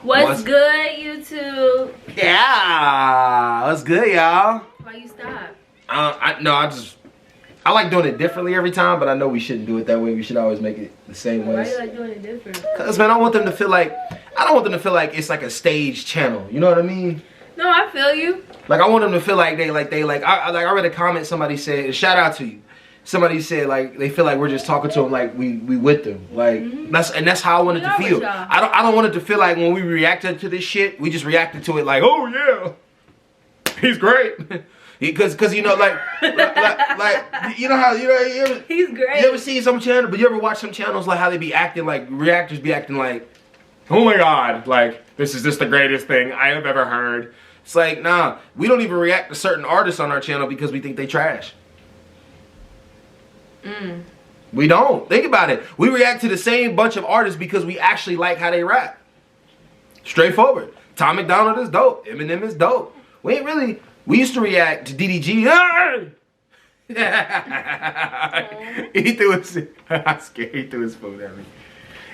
What's good, YouTube? Yeah, what's good, y'all? Why you stop? I like doing it differently every time, but I know we shouldn't do it that way. We should always make it the same way. Why you like doing it different? Cause man, I don't want them to feel like it's like a stage channel. You know what I mean? No, I feel you. Like I want them to feel like I read a comment somebody said, shout out to you. Somebody said like they feel like we're just talking to them like we with them. Like that's how I want it to feel. I don't want it to feel like when we reacted to this shit, we just reacted to it like, oh yeah, he's great. Cause you know like you know how he's great. You ever see some channel, but you ever watch some channels like how they be acting like reactors be acting like, oh my god, like this is just the greatest thing I have ever heard. It's like, nah, we don't even react to certain artists on our channel because we think they trash. We don't. Think about it. We react to the same bunch of artists because we actually like how they rap. Straightforward. Tom McDonald is dope. Eminem is dope. We used to react to DDG. He threw his phone at me.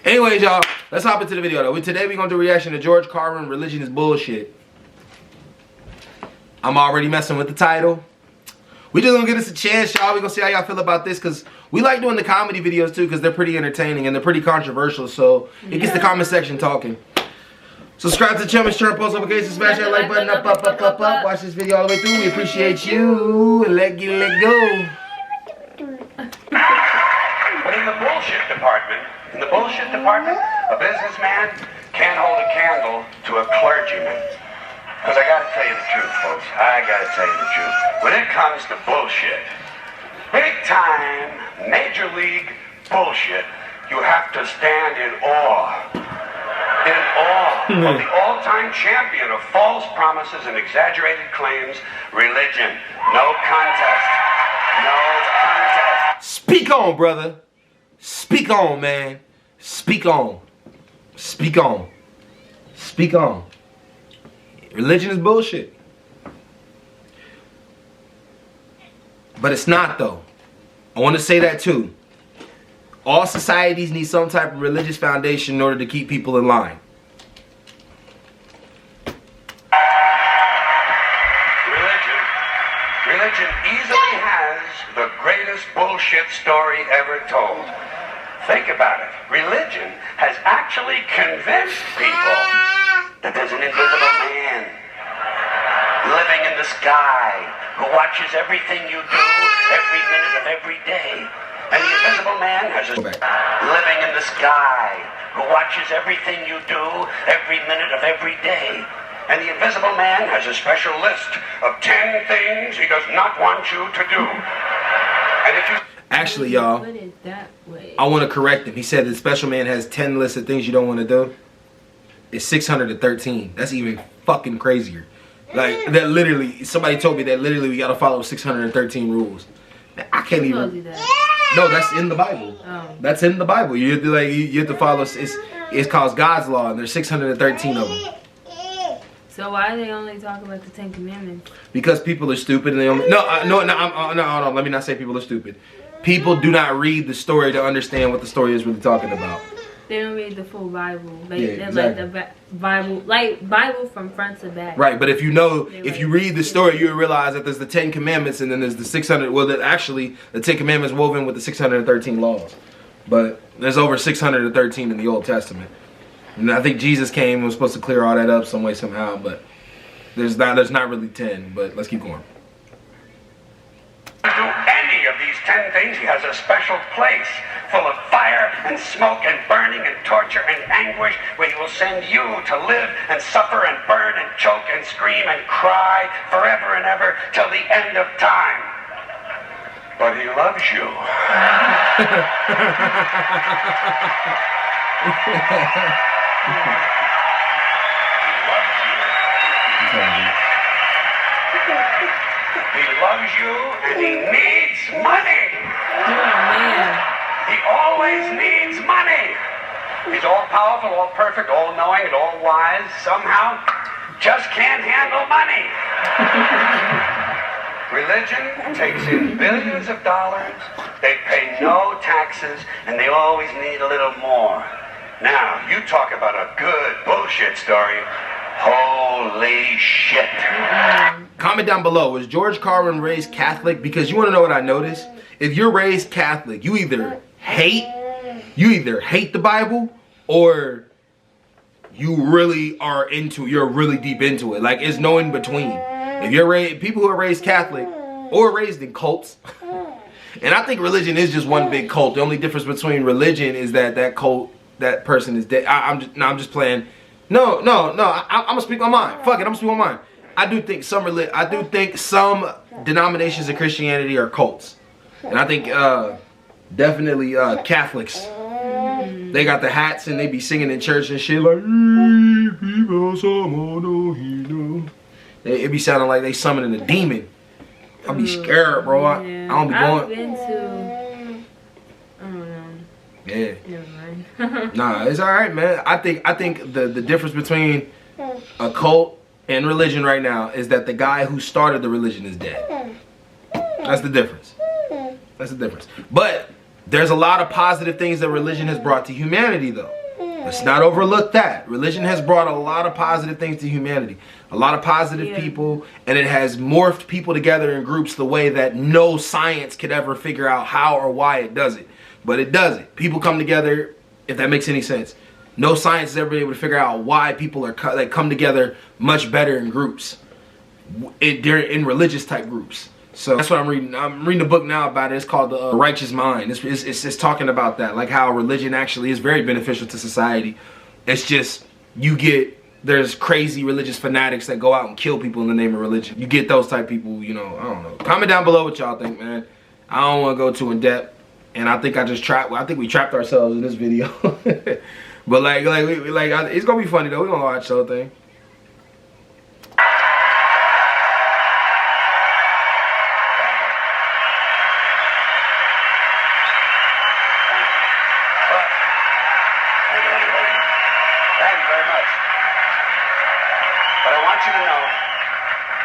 Anyways, y'all, let's hop into the video though. Today we're gonna do a reaction to George Carlin, Religion is Bullshit. I'm already messing with the title. We just gonna give this a chance, y'all. We gonna see how y'all feel about this, because we like doing the comedy videos too, because they're pretty entertaining and they're pretty controversial, so it gets the comment section talking. Subscribe to the channel, turn post notifications, smash that like button up. Watch this video all the way through. We appreciate you. Let go. But in the bullshit department, a businessman can't hold a candle to a clergyman. Because I gotta tell you the truth, folks. I gotta tell you the truth. When it comes to bullshit, big time, major league bullshit, you have to stand in awe. In awe of the all-time champion of false promises and exaggerated claims, religion. No contest. No contest. Speak on, brother. Speak on, man. Speak on. Speak on. Speak on. Religion is bullshit. But it's not, though. I want to say that too. All societies need some type of religious foundation in order to keep people in line. Religion easily has the greatest bullshit story ever told. Think about it. Religion has actually convinced people that there's an invisible man living in the sky who watches everything you do every minute of every day. And the invisible man has living in the sky who watches everything you do every minute of every day. And the invisible man has a special list of 10 things he does not want you to do. And if you... Actually, y'all, I want to correct him. He said the special man has 10 lists of things you don't want to do. It's 613. That's even fucking crazier. Like, that literally, somebody told me that literally we got to follow 613 rules. I can't even... No, that's in the Bible. Oh. That's in the Bible. You have to, like, you have to follow, it's called God's law, and there's 613 of them. So why do they only talk about the 10 Commandments? Because people are stupid and they only... No, hold on. Let me not say people are stupid. People do not read the story to understand what the story is really talking about. They don't read the full Bible. Like, yeah, exactly. Like the Bible, like Bible from front to back. Right, but if you know, if you read the story, you realize that there's the 10 Commandments and then there's the 600. Well, that actually the 10 Commandments woven with the 613 laws, but there's over 613 in the Old Testament. And I think Jesus came and was supposed to clear all that up some way somehow, but there's not really 10. But let's keep going. To do any of these 10 things, he has a special place full of fire and smoke and burning and torture and anguish, where he will send you to live and suffer and burn and choke and scream and cry forever and ever till the end of time. But he loves you. He loves you and he needs money. Oh, man. He always needs money. He's all powerful, all perfect, all knowing, and all wise. Somehow, just can't handle money. Religion takes in billions of dollars. They pay no taxes, and they always need a little more. Now, you talk about a good bullshit story. Holy shit. Comment down below, was George Carlin raised Catholic? Because you want to know what I noticed? If you're raised Catholic, you either hate the Bible, or you really are you're really deep into it. Like, it's no in between. If you're people who are raised Catholic or raised in cults, and I think religion is just one big cult. The only difference between religion is that cult, that person is dead. I'm just playing. No. I'm gonna speak my mind. Fuck it, I'm gonna speak my mind. I do think some denominations of Christianity are cults, and I think definitely Catholics. They got the hats and they be singing in church and shit like. It be sounding like they summoning a demon. I'll be scared, bro. I don't be going. I've been to. I don't know. Yeah. Never mind. Nah, it's all right, man. I think the difference between a cult and religion right now is that the guy who started the religion is dead. That's the difference. That's the difference. But there's a lot of positive things that religion has brought to humanity, though. Let's not overlook that. Religion has brought a lot of positive things to humanity. A lot of positive people, and it has morphed people together in groups the way that no science could ever figure out how or why it does it. But it does it. People come together, if that makes any sense. No science has ever been able to figure out why people are come together much better in groups, in religious type groups. So that's what I'm reading. I'm reading a book now about it. It's called The Righteous Mind. It's talking about that, like how religion actually is very beneficial to society. It's just there's crazy religious fanatics that go out and kill people in the name of religion. You get those type people, you know, I don't know. Comment down below what y'all think, man. I don't want to go too in depth, and I think I think we trapped ourselves in this video. But it's gonna be funny though. We're gonna watch the whole thing.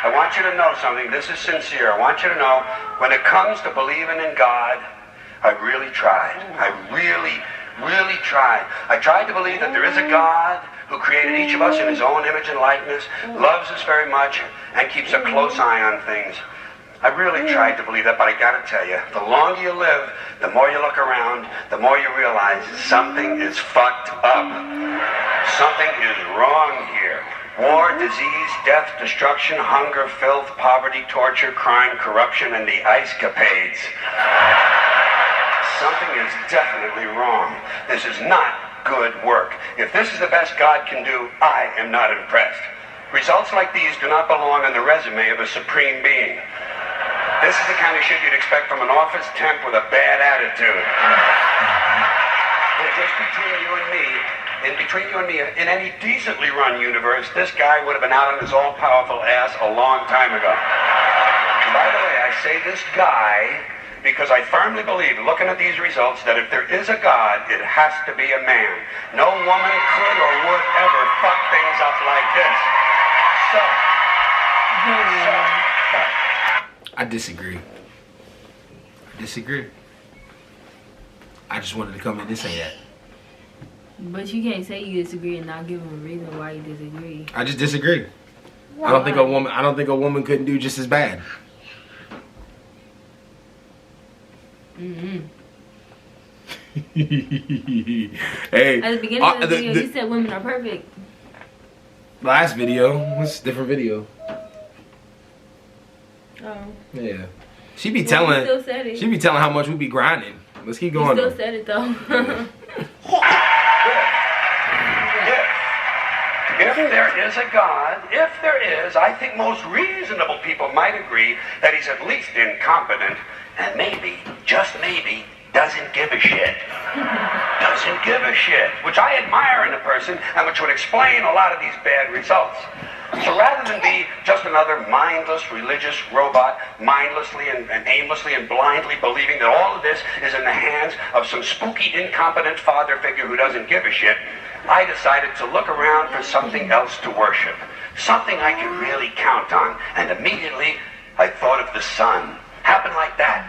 I want you to know something. This is sincere. I want you to know, when it comes to believing in God, I really tried. I really, really tried. I tried to believe that there is a God who created each of us in his own image and likeness, loves us very much, and keeps a close eye on things. I really tried to believe that, but I gotta tell you, the longer you live, the more you look around, the more you realize something is fucked up. Something is wrong here. War, disease, death, destruction, hunger, filth, poverty, torture, crime, corruption, and the ice capades. Something is definitely wrong. This is not good work. If this is the best God can do, I am not impressed. Results like these do not belong on the resume of a supreme being. This is the kind of shit you'd expect from an office temp with a bad attitude. And just between you and me, in any decently run universe, this guy would have been out on his all-powerful ass a long time ago. And by the way, I say this guy because I firmly believe, looking at these results, that if there is a God, it has to be a man. No woman could or would ever fuck things up like this. I disagree. I just wanted to come in and say that. But you can't say you disagree and not give them a reason why you disagree. I just disagree. Why? I don't think a woman couldn't do just as bad. Hey, at the beginning of the video, you said women are perfect. Last video, it's a different video. Oh. Yeah. She be telling how much we be grinding. Let's keep going. You still said it though. If there is a God, if there is, I think most reasonable people might agree that he's at least incompetent and maybe, just maybe, doesn't give a shit. Doesn't give a shit, which I admire in a person and which would explain a lot of these bad results. So rather than be just another mindless religious robot, mindlessly and aimlessly and blindly believing that all of this is in the hands of some spooky, incompetent father figure who doesn't give a shit, I decided to look around for something else to worship. Something I could really count on. And immediately, I thought of the sun. Happened like that.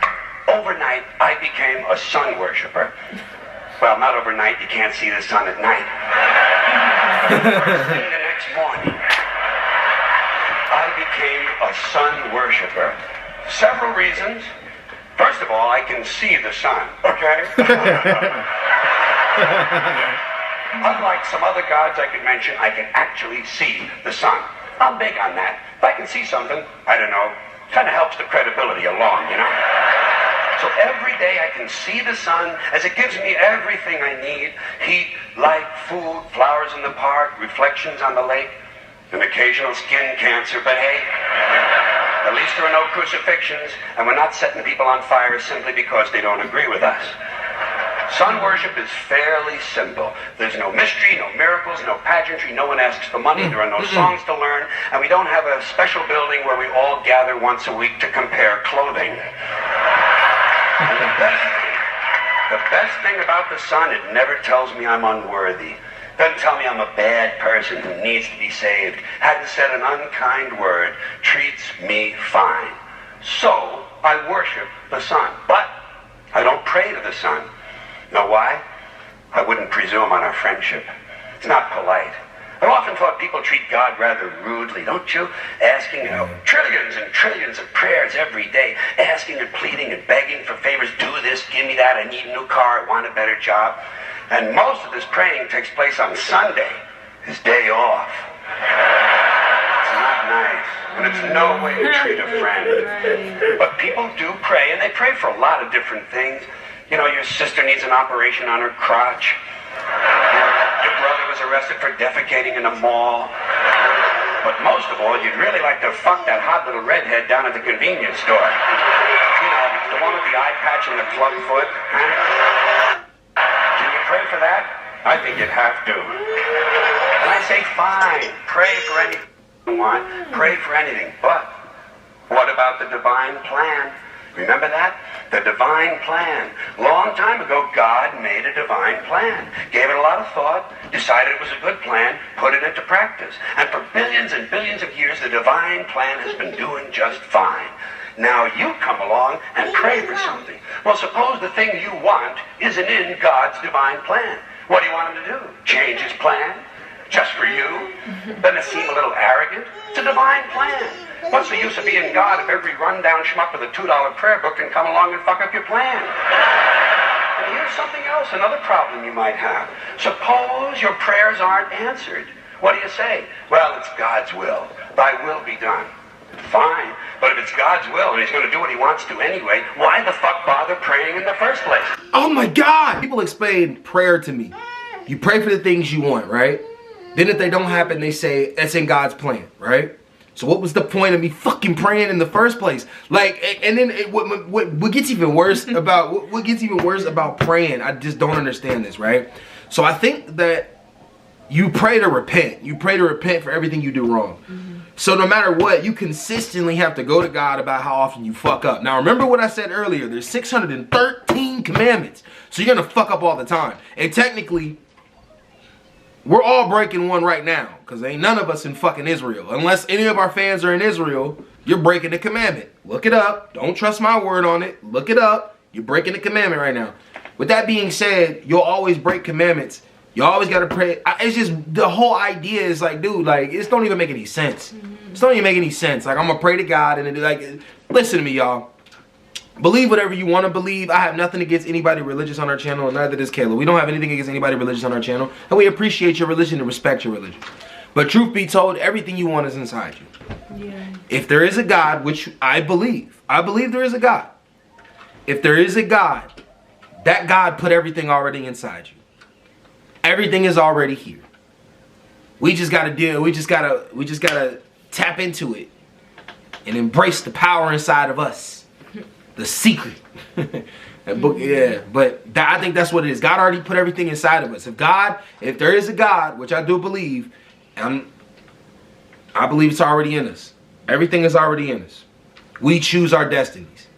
Overnight, I became a sun worshiper. Well, not overnight. You can't see the sun at night. First thing the next morning, I became a sun worshiper. Several reasons. First of all, I can see the sun, okay? Unlike some other gods I could mention, I can actually see the sun. I'm big on that. If I can see something, I don't know, kind of helps the credibility along, you know? So every day I can see the sun as it gives me everything I need. Heat, light, food, flowers in the park, reflections on the lake, an occasional skin cancer, but hey, at least there are no crucifixions, and we're not setting people on fire simply because they don't agree with us. Sun worship is fairly simple. There's no mystery, no miracles, no pageantry, no one asks for money, there are no songs to learn, and we don't have a special building where we all gather once a week to compare clothing. And the best thing about the sun, it never tells me I'm unworthy. Doesn't tell me I'm a bad person who needs to be saved. Hadn't said an unkind word. Treats me fine. So, I worship the sun. But I don't pray to the sun. Know why? I wouldn't presume on our friendship. It's not polite. I've often thought people treat God rather rudely, don't you? Asking, trillions and trillions of prayers every day, asking and pleading and begging for favors, do this, give me that, I need a new car, I want a better job. And most of this praying takes place on Sunday, his day off. It's not nice, and it's no way to treat a friend. But people do pray, and they pray for a lot of different things. You know, your sister needs an operation on her crotch. Your brother was arrested for defecating in a mall. But most of all, you'd really like to fuck that hot little redhead down at the convenience store. You know, the one with the eye patch and the club foot. Huh? Can you pray for that? I think you'd have to. And I say, fine, pray for anything you want. Pray for anything. But what about the divine plan? Remember that? The divine plan. Long time ago, God made a divine plan. Gave it a lot of thought, decided it was a good plan, put it into practice. And for billions and billions of years, the divine plan has been doing just fine. Now you come along and pray for something. Well, suppose the thing you want isn't in God's divine plan. What do you want him to do? Change his plan? Just for you? Doesn't it seem a little arrogant? It's a divine plan. What's the use of being God if every rundown schmuck with a $2 prayer book can come along and fuck up your plan? And here's something else, another problem you might have. Suppose your prayers aren't answered. What do you say? Well, it's God's will. Thy will be done. Fine. But if it's God's will and he's going to do what he wants to anyway, why the fuck bother praying in the first place? Oh my God! People explain prayer to me. You pray for the things you want, right? Then if they don't happen, they say, that's in God's plan, right? So what was the point of me fucking praying in the first place? Like, and then what gets even worse about, what gets even worse about praying, I just don't understand this, right? So I think that you pray to repent. You pray to repent for everything you do wrong. Mm-hmm. So no matter what, you consistently have to go to God about how often you fuck up. Now remember what I said earlier, there's 613 commandments. So you're gonna fuck up all the time. And technically, we're all breaking one right now, because ain't none of us in fucking Israel. Unless any of our fans are in Israel, you're breaking the commandment. Look it up. Don't trust my word on it. Look it up. You're breaking the commandment right now. With that being said, you'll always break commandments. You always got to pray. It's just, the whole idea is like, dude, like, it don't even make any sense. It don't even make any sense. Like, I'm going to pray to God and like, listen to me, y'all. Believe whatever you want to believe. I have nothing against anybody religious on our channel, and neither does Kayla. We don't have anything against anybody religious on our channel, and we appreciate your religion and respect your religion. But truth be told, everything you want is inside you. Yeah. If there is a God, which I believe there is a God. If there is a God, that God put everything already inside you. Everything is already here. We just gotta deal. We just gotta tap into it and embrace the power inside of us. The secret. Yeah, but I think that's what it is. God already put everything inside of us. If there is a God, which I do believe, I believe it's already in us. Everything is already in us. We choose our destinies.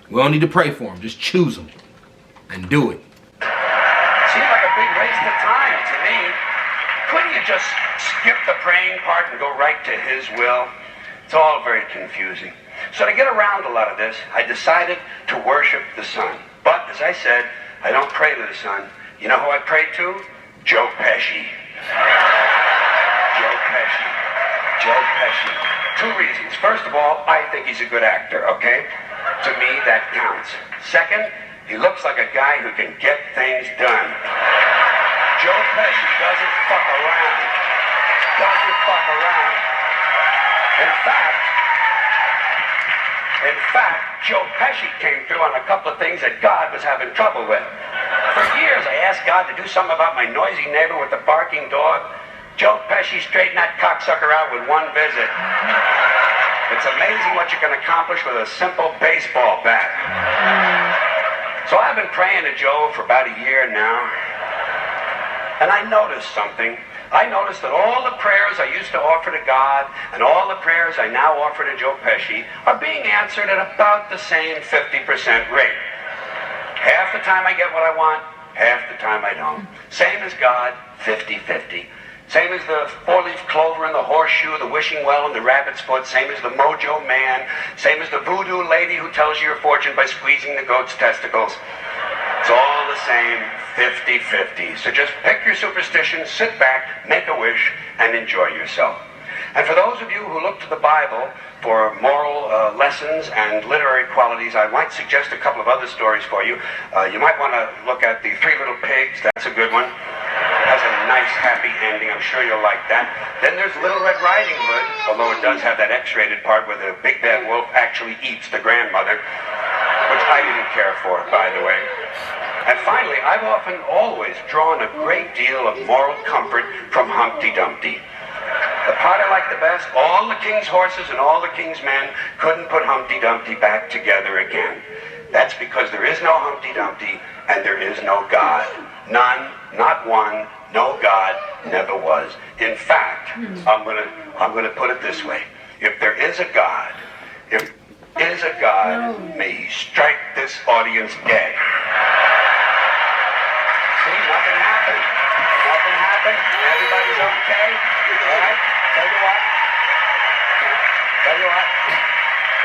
We don't need to pray for them. Just choose them and do it. Seems like a big waste of time to me. Couldn't you just skip the praying part and go right to his will? It's all very confusing. So to get around a lot of this, I decided to worship the sun. But, as I said, I don't pray to the sun. You know who I prayed to? Joe Pesci. Joe Pesci. Joe Pesci. 2 reasons. First of all, I think he's a good actor, okay? To me, that counts. Second, he looks like a guy who can get things done. Joe Pesci doesn't fuck around. Doesn't fuck around. In fact, Joe Pesci came through on a couple of things that God was having trouble with. For years, I asked God to do something about my noisy neighbor with the barking dog. Joe Pesci straightened that cocksucker out with 1 visit. It's amazing what you can accomplish with a simple baseball bat. So I've been praying to Joe for about a year now, and I noticed something. I noticed that all the prayers I used to offer to God and all the prayers I now offer to Joe Pesci are being answered at about the same 50% rate. Half the time I get what I want, half the time I don't. Same as God, 50-50. Same as the 4-leaf clover and the horseshoe, the wishing well and the rabbit's foot. Same as the mojo man. Same as the voodoo lady who tells you your fortune by squeezing the goat's testicles. It's all the same, 50-50. So just pick your superstition, sit back, make a wish, and enjoy yourself. And for those of you who look to the Bible for moral lessons and literary qualities, I might suggest a couple of other stories for you. You might want to look at The 3 Little Pigs. That's a good one. Has a nice, happy ending. I'm sure you'll like that. Then there's Little Red Riding Hood, although it does have that X-rated part where the big bad wolf actually eats the grandmother, which I didn't care for, by the way. And finally, I've always drawn a great deal of moral comfort from Humpty Dumpty. The part I like the best, all the king's horses and all the king's men couldn't put Humpty Dumpty back together again. That's because there is no Humpty Dumpty and there is no God. None, not one, no God, never was. In fact, I'm gonna put it this way. If there is a God, may he strike this audience dead. See, nothing happened. Nothing happened. Everybody's okay. All right? Tell you what.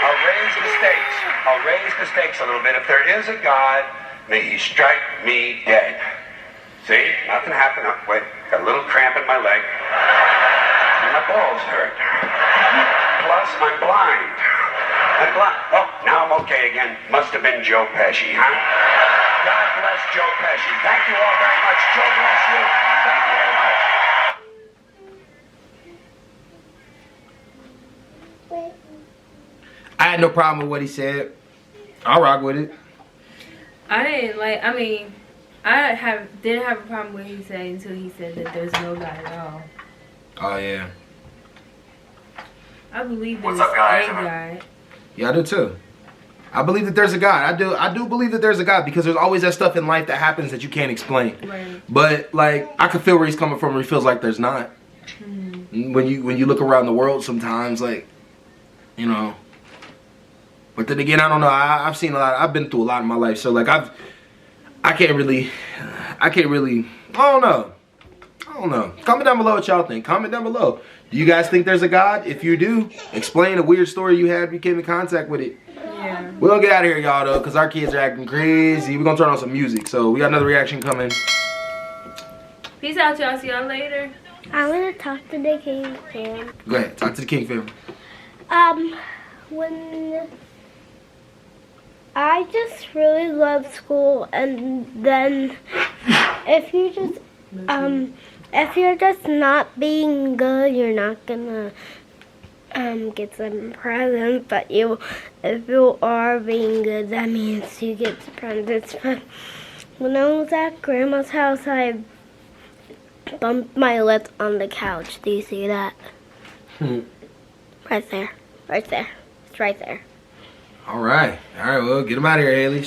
I'll raise the stakes a little bit. If there is a God, may he strike me dead. See? Nothing happened. Oh, wait, got a little cramp in my leg. And my balls hurt. Plus, I'm blind. Oh, now I'm okay again. Must have been Joe Pesci, huh? God bless Joe Pesci. Thank you all very much. Joe bless you. Thank you very much. I had no problem with what he said. I'll rock with it. I didn't have a problem with what he said until he said that there's no God at all. Oh yeah. I believe What's there's up, guys? a God. Yeah, I do too. I believe that there's a God. I do believe that there's a God because there's always that stuff in life that happens that you can't explain. Right. But like I can feel where he's coming from where he feels like there's not. Mm-hmm. When you look around the world sometimes, like, you know. But then again, I don't know. I've seen a lot. I've been through a lot in my life. So like I can't really, I don't know. Comment down below what y'all think. Comment down below. Do you guys think there's a God? If you do, explain a weird story you had, you came in contact with it. Yeah. We're gonna get out of here, y'all, though, because our kids are acting crazy. We're gonna turn on some music. So we got another reaction coming. Peace out, y'all. See y'all later. I'm gonna talk to the King fam. Go ahead. Talk to the King family. When I just really love school, and then if you're just not being good, you're not gonna get some presents. But if you are being good, that means you get the presents. But when I was at Grandma's house, I bumped my lip on the couch. Do you see that? Right there. Right there. It's right there. All right. Well, get him out of here, Haley.